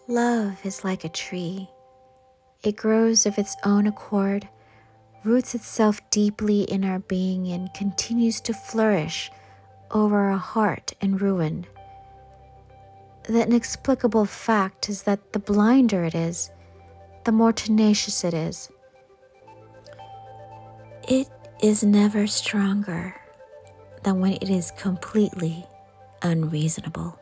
Love is like a tree. It grows of its own accord, roots itself deeply in our being, and continues to flourish over a heart in ruin. The inexplicable fact is that the blinder it is, the more tenacious it is. It is never stronger than when it is completely unreasonable.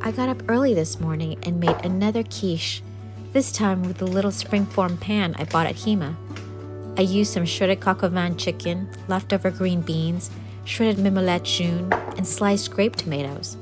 I got up early this morning and made another quiche, this time with the little springform pan I bought at Hema. I used some shredded coq au vin chicken, leftover green beans, shredded mimolette jaune, and sliced grape tomatoes.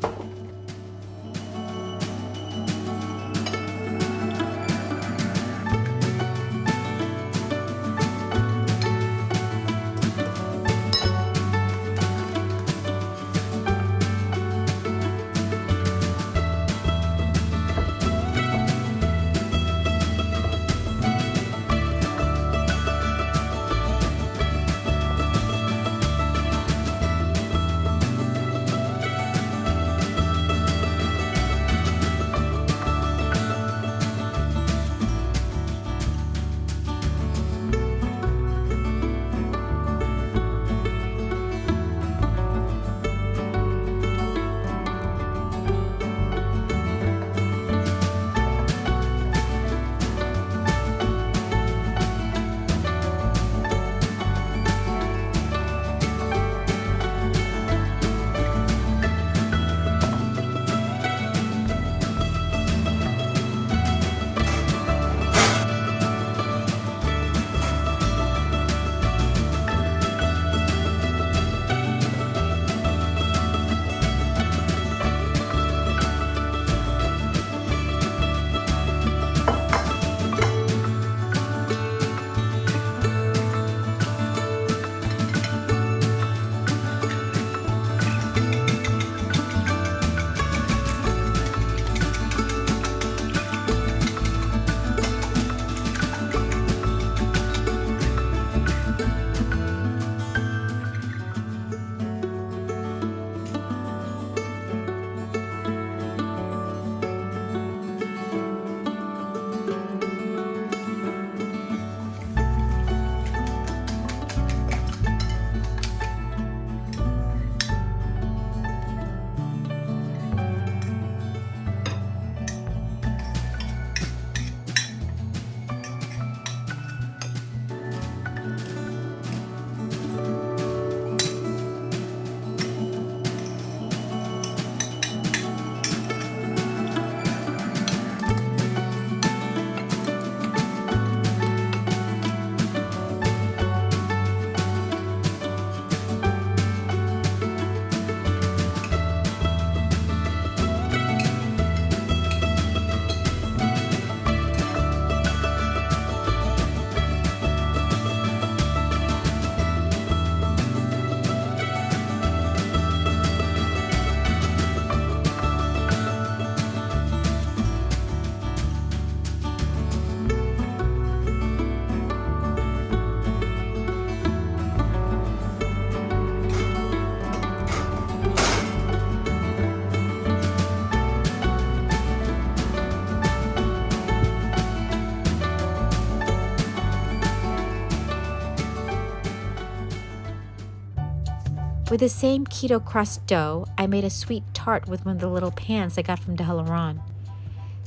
With the same keto crust dough, I made a sweet tart with one of the little pans I got from Delaron.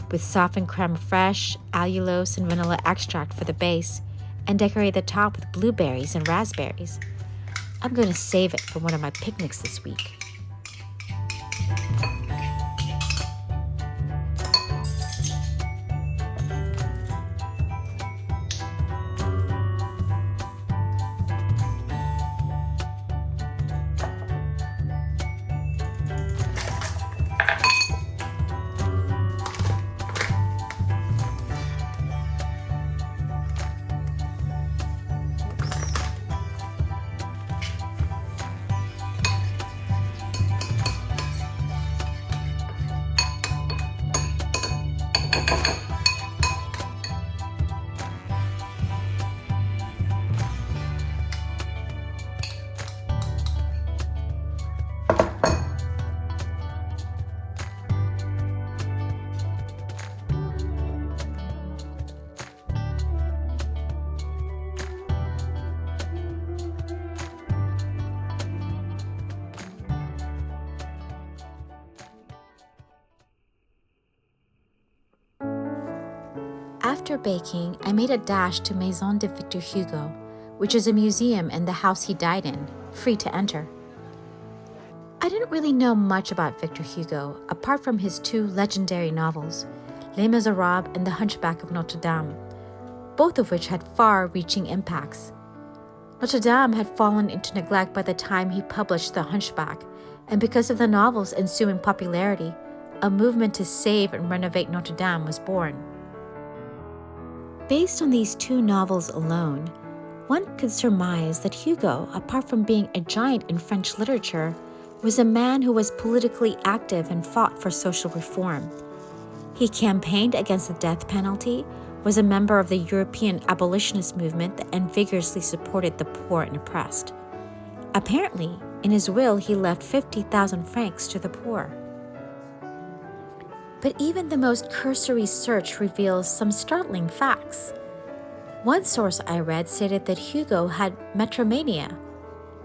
With softened creme fraiche, allulose, and vanilla extract for the base, and decorate the top with blueberries and raspberries. I'm going to save it for one of my picnics this week. After baking, I made a dash to Maison de Victor Hugo, which is a museum in the house he died in, free to enter. I didn't really know much about Victor Hugo, apart from his two legendary novels, Les Miserables and The Hunchback of Notre Dame, both of which had far-reaching impacts. Notre Dame had fallen into neglect by the time he published The Hunchback, and because of the novel's ensuing popularity, a movement to save and renovate Notre Dame was born. Based on these two novels alone, one could surmise that Hugo, apart from being a giant in French literature, was a man who was politically active and fought for social reform. He campaigned against the death penalty, was a member of the European abolitionist movement, and vigorously supported the poor and oppressed. Apparently, in his will, he left 50,000 francs to the poor. But even the most cursory search reveals some startling facts. One source I read stated that Hugo had metromania,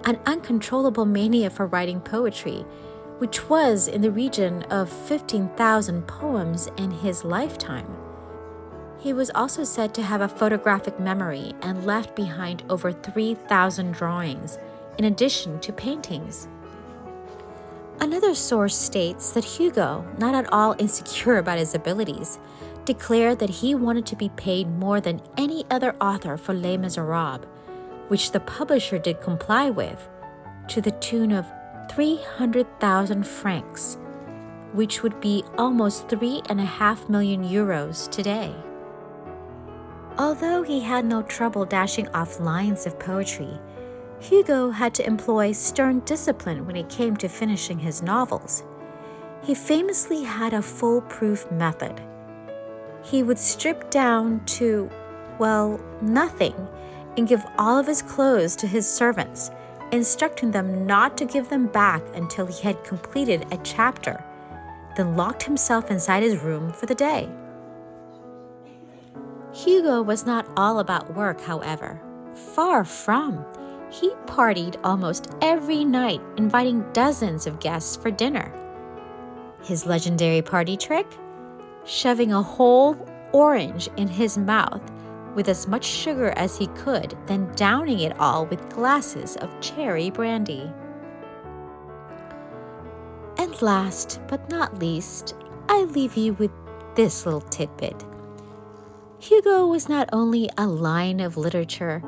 an uncontrollable mania for writing poetry, which was in the region of 15,000 poems in his lifetime. He was also said to have a photographic memory and left behind over 3,000 drawings, in addition to paintings. Another source states that Hugo, not at all insecure about his abilities, declared that he wanted to be paid more than any other author for Les Miserables, which the publisher did comply with, to the tune of 300,000 francs, which would be almost 3.5 million euros today. Although he had no trouble dashing off lines of poetry, Hugo had to employ stern discipline when it came to finishing his novels. He famously had a foolproof method. He would strip down to, nothing, and give all of his clothes to his servants, instructing them not to give them back until he had completed a chapter, then locked himself inside his room for the day. Hugo was not all about work, however. Far from. He partied almost every night, inviting dozens of guests for dinner. His legendary party trick? Shoving a whole orange in his mouth with as much sugar as he could, then downing it all with glasses of cherry brandy. And last but not least, I leave you with this little tidbit. Hugo was not only a lion of literature,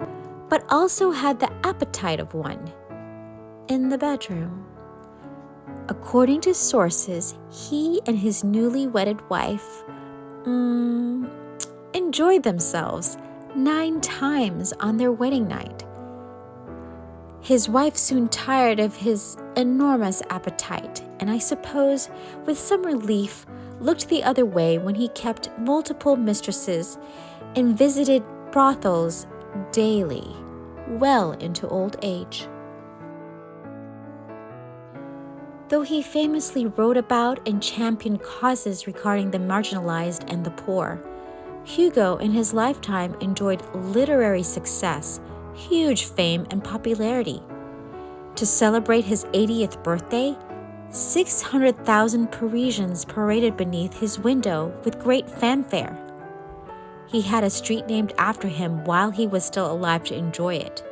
but also had the appetite of one in the bedroom. According to sources, he and his newly wedded wife enjoyed themselves 9 times on their wedding night. His wife soon tired of his enormous appetite, and I suppose with some relief looked the other way when he kept multiple mistresses and visited brothels daily, well into old age. Though he famously wrote about and championed causes regarding the marginalized and the poor, Hugo in his lifetime enjoyed literary success, huge fame, and popularity. To celebrate his 80th birthday, 600,000 Parisians paraded beneath his window with great fanfare. He had a street named after him while he was still alive to enjoy it.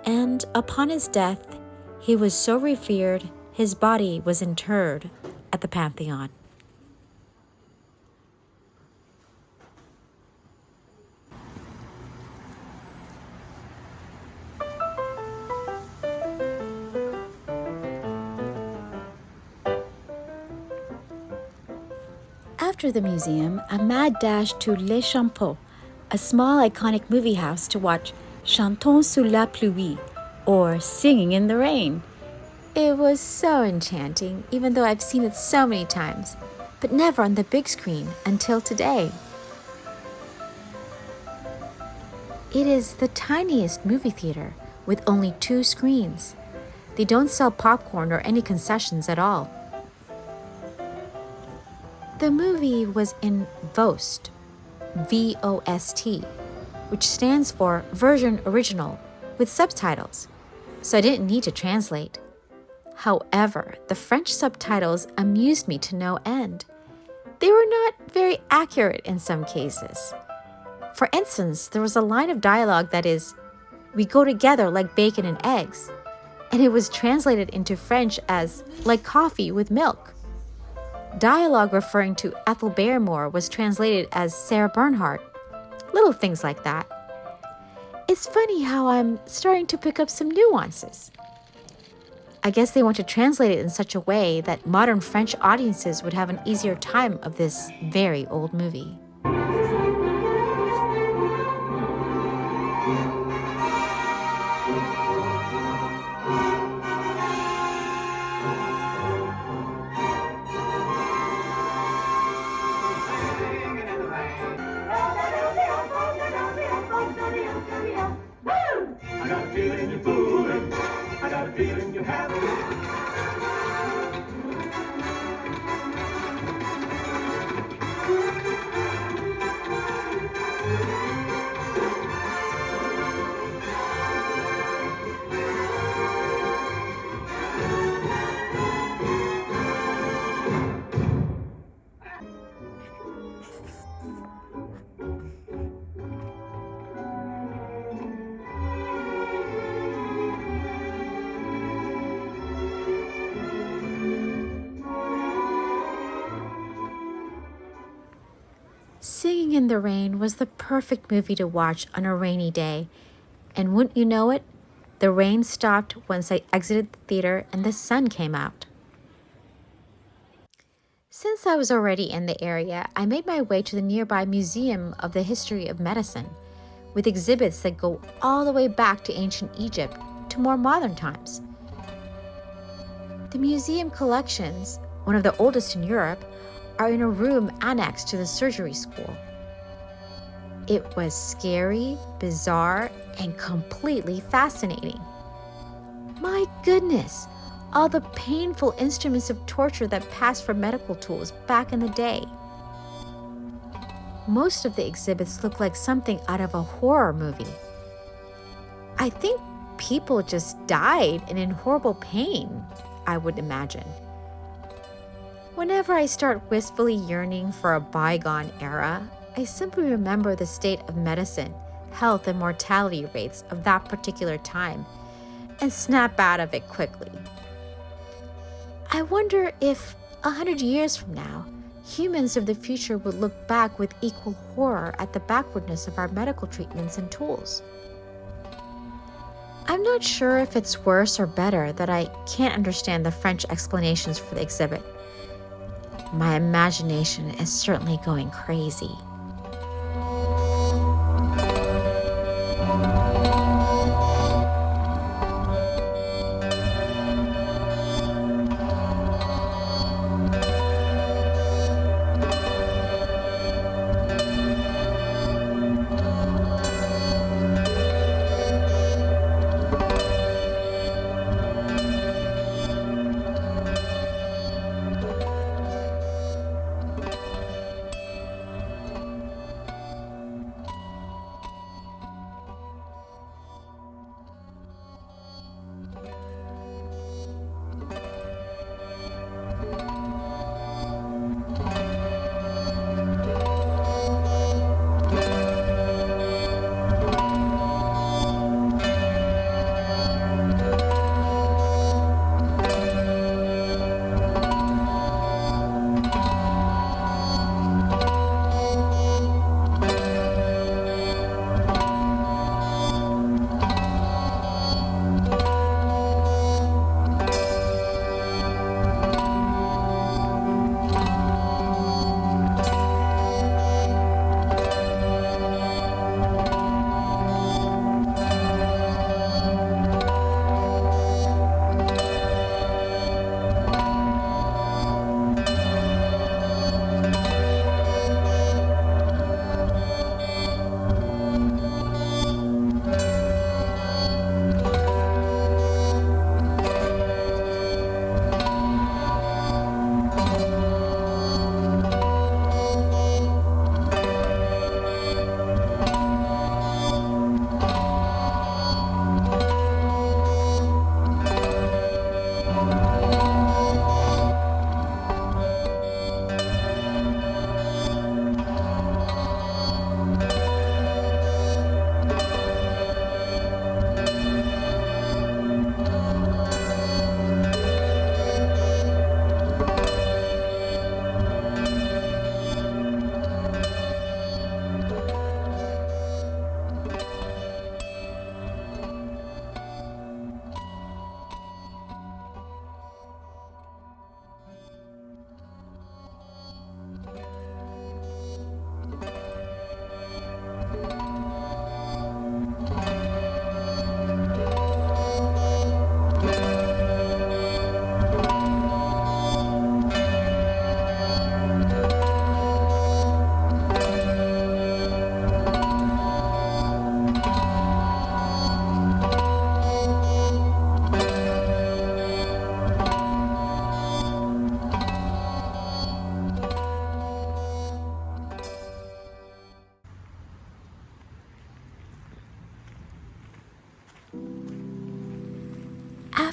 And upon his death, he was so revered, his body was interred at the Pantheon. After the museum, a mad dash to Les Champo, a small iconic movie house to watch Chantons sous la pluie, or Singing in the Rain. It was so enchanting, even though I've seen it so many times. but never on the big screen until today. It is the tiniest movie theater with only 2 screens. They don't sell popcorn or any concessions at all. The movie was in VOST, V-O-S-T, which stands for Version Original, with subtitles, so I didn't need to translate. However, the French subtitles amused me to no end. They were not very accurate in some cases. For instance, there was a line of dialogue that is, "We go together like bacon and eggs," and it was translated into French as "like coffee with milk." Dialogue referring to Ethel Barrymore was translated as Sarah Bernhardt. Little things like that. It's funny how I'm starting to pick up some nuances. I guess they want to translate it in such a way that modern French audiences would have an easier time of this very old movie. I got a feeling you're fooling. I got a feeling you have it. Singing in the Rain was the perfect movie to watch on a rainy day, and wouldn't you know it, the rain stopped once I exited the theater and the sun came out. Since I was already in the area, I made my way to the nearby Museum of the History of Medicine, with exhibits that go all the way back to ancient Egypt to more modern times. The museum collections, one of the oldest in Europe, are in a room annexed to the surgery school. It was scary, bizarre, and completely fascinating. My goodness, all the painful instruments of torture that passed for medical tools back in the day. Most of the exhibits look like something out of a horror movie. I think people just died and in horrible pain, I would imagine. Whenever I start wistfully yearning for a bygone era, I simply remember the state of medicine, health, and mortality rates of that particular time and snap out of it quickly. I wonder if 100 years from now, humans of the future would look back with equal horror at the backwardness of our medical treatments and tools. I'm not sure if it's worse or better that I can't understand the French explanations for the exhibit. My imagination is certainly going crazy.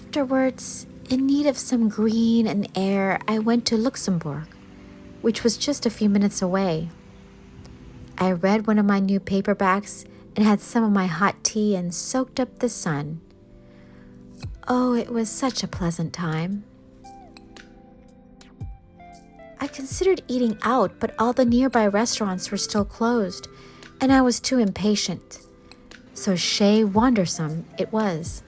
Afterwards, in need of some green and air, I went to Luxembourg, which was just a few minutes away. I read one of my new paperbacks and had some of my hot tea and soaked up the sun. Oh, it was such a pleasant time. I considered eating out, but all the nearby restaurants were still closed, and I was too impatient. So Chez Wandersome it was.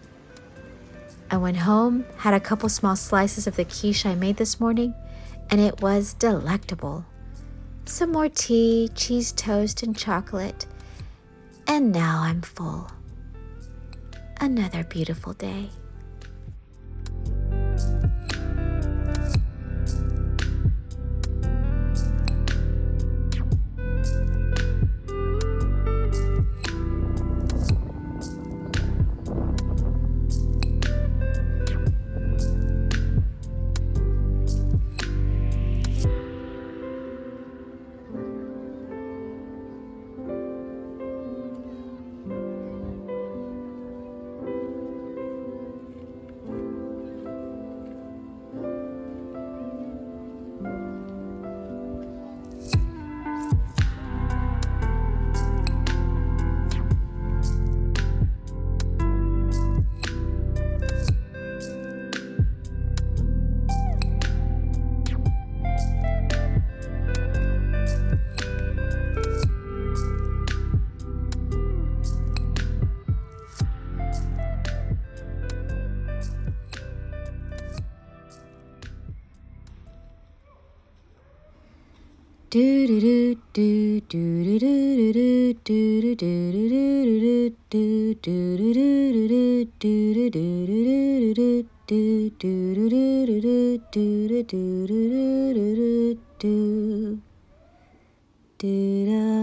I went home, had a couple small slices of the quiche I made this morning, and it was delectable. Some more tea, cheese toast, and chocolate, and now I'm full. Another beautiful day. Do do do do do do do do do do do do do do